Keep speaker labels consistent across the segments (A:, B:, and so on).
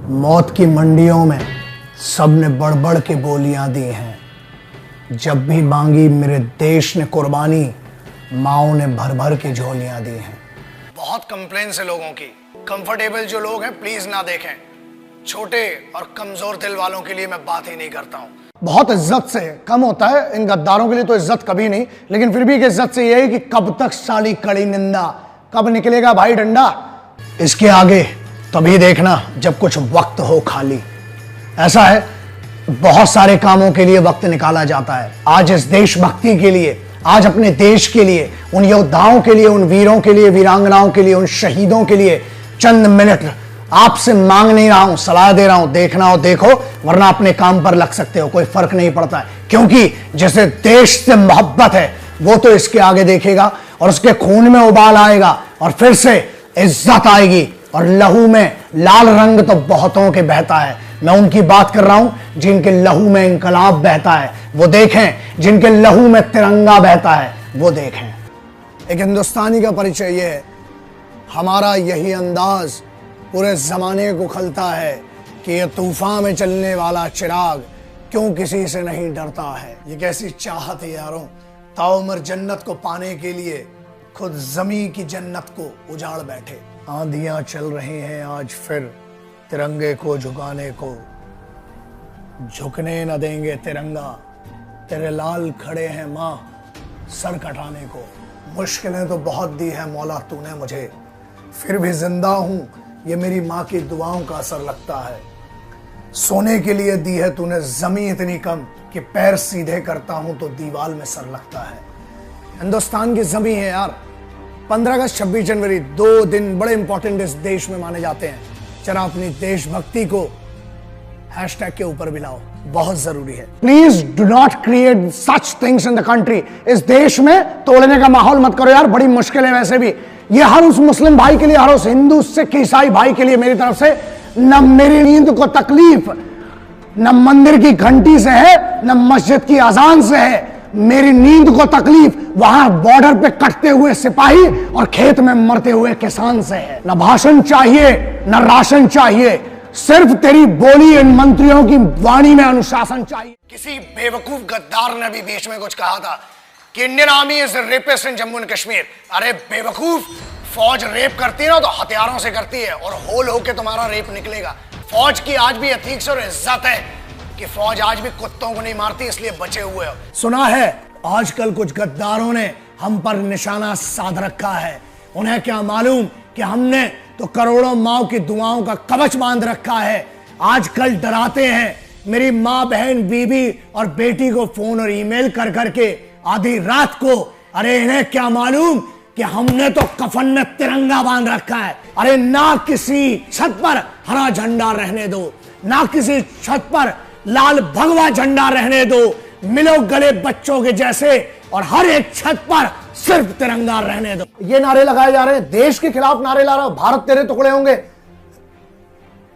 A: मौत की मंडियों में सबने बढ़ बढ़ के बोलियां दी हैं। जब भी मांगी मेरे देश ने कुर्बानी, माओ ने भर भर के झोलियां दी हैं। बहुत कंप्लेन है लोगों की। कंफर्टेबल जो लोग हैं प्लीज ना देखें। छोटे और कमजोर दिल वालों के लिए मैं बात ही नहीं करता हूं। बहुत इज्जत से कम होता है, इन गद्दारों के लिए तो इज्जत कभी नहीं, लेकिन फिर भी इज्जत से यह है कि कब तक साली कड़ी निंदा, कब निकलेगा भाई डंडा। इसके आगे तभी देखना जब कुछ वक्त हो खाली। ऐसा है, बहुत सारे कामों के लिए वक्त निकाला जाता है। आज इस देशभक्ति के लिए, आज अपने देश के लिए, उन योद्धाओं के लिए, उन वीरों के लिए, वीरांगनाओं के लिए, उन शहीदों के लिए चंद मिनट आपसे मांग नहीं रहा हूं, सलाह दे रहा हूं। देखना हो देखो, वरना अपने काम पर लग सकते हो, कोई फर्क नहीं पड़ता है। क्योंकि जिसे देश से मोहब्बत है वो तो इसके आगे देखेगा और उसके खून में उबाल आएगा और फिर से इज्जत आएगी। और लहू में लाल रंग तो बहुतों के बहता है। मैं उनकी बात कर रहा हूं जिनके लहू में इंकलाब बहता है, वो देखें। जिनके लहू में तिरंगा बहता है वो देखें। एक हिंदुस्तानी का परिचय ये है, हमारा यही अंदाज पूरे जमाने को खलता है कि ये तूफान में चलने वाला चिराग क्यों किसी से नहीं डरता है। ये कैसी चाहत है यारों, ताउमर जन्नत को पाने के लिए खुद जमी की जन्नत को उजाड़ बैठे। आंधियां चल रही हैं आज फिर तिरंगे को झुकाने को, झुकने न देंगे तिरंगा, तेरे लाल खड़े हैं माँ सर कटाने को। मुश्किलें तो बहुत दी है मौला तूने मुझे, फिर भी जिंदा हूं, ये मेरी माँ की दुआओं का असर लगता है। सोने के लिए दी है तूने जमीन इतनी कम कि पैर सीधे करता हूं तो दीवार में सर लगता है। हिंदुस्तान की जमीन है यार। 15 अगस्त 26 जनवरी 2 दिन बड़े इंपॉर्टेंट इस देश में माने जाते हैं। जरा अपनी देशभक्ति को हैशटैग के ऊपर भी लाओ, बहुत जरूरी है। Please do not create such things in the country. इस देश में तोड़ने का माहौल मत करो यार, बड़ी मुश्किल है वैसे भी। ये हर उस मुस्लिम भाई के लिए, हर उस हिंदू सिख ईसाई भाई के लिए मेरी तरफ से, न मेरी नींद को तकलीफ न मंदिर की घंटी से है, न मस्जिद की अजान से है। मेरी नींद को तकलीफ वहां बॉर्डर पे कटते हुए सिपाही और खेत में मरते हुए किसान से है। न भाषण चाहिए न राशन चाहिए, सिर्फ तेरी बोली इन मंत्रियों की वाणी में अनुशासन चाहिए। किसी बेवकूफ गद्दार ने भी बीच में कुछ कहा था कि Indian army is rapist in Jammu and Kashmir. अरे बेवकूफ, फौज रेप करती है ना तो हथियारों से करती है, और होल होके तुम्हारा रेप निकलेगा। फौज की आज भी एथिक्स और इज्जत है कि फौज आज भी कुत्तों को नहीं मारती, इसलिए बचे हुए हो। सुना है आजकल कुछ गद्दारों ने हम पर निशाना साध रखा है। उन्हें क्या मालूम कि हमने तो करोड़ों माओ की दुआओं का कवच बांध रखा है। आजकल डराते हैं मेरी माँ, बहन, बीबी और बेटी को फोन और ईमेल कर करके आधी रात को। अरे इन्हें क्या मालूम कि हमने तो कफन में तिरंगा बांध रखा है। अरे ना किसी छत पर हरा झंडा रहने दो, ना किसी छत पर लाल भगवा झंडा रहने दो। मिलो गले बच्चों के जैसे और हर एक छत पर सिर्फ तिरंगा रहने दो। ये नारे लगाए जा रहे हैं, देश के खिलाफ नारे ला रहा, भारत तेरे टुकड़े होंगे।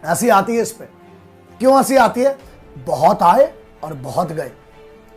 A: हंसी आती है इस पे। क्यों हंसी आती है? बहुत आए और बहुत गए।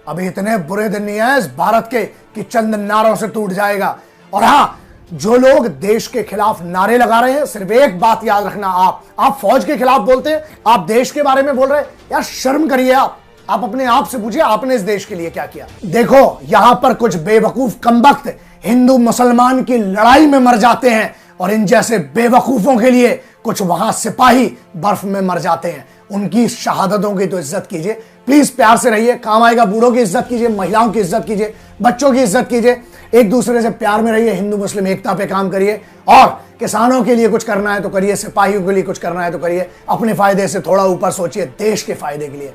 A: अभी इतने बुरे दिन नहीं आए इस भारत के कि चंद नारों से टूट जाएगा। और हाँ, जो लोग देश के खिलाफ नारे लगा रहे हैं, सिर्फ एक बात याद रखना, आप फौज के खिलाफ बोलते हैं, आप देश के बारे में बोल रहे हैं। यार शर्म करिए आप अपने आप से पूछिए, आपने इस देश के लिए क्या किया। देखो यहां पर कुछ बेवकूफ कमबख्त हिंदू मुसलमान की लड़ाई में मर जाते हैं, और इन जैसे बेवकूफों के लिए कुछ वहां सिपाही बर्फ में मर जाते हैं। उनकी शहादतों की तो इज्जत कीजिए, प्लीज प्यार से रहिए। काम आएगा बूढ़ों की इज्जत कीजिए, महिलाओं की इज्जत कीजिए, बच्चों की इज्जत कीजिए। एक दूसरे से प्यार में रहिए, हिंदू मुस्लिम एकता पे काम करिए। और किसानों के लिए कुछ करना है तो करिए, सिपाहियों के लिए कुछ करना है तो करिए। अपने फायदे से थोड़ा ऊपर सोचिए, देश के फायदे के लिए।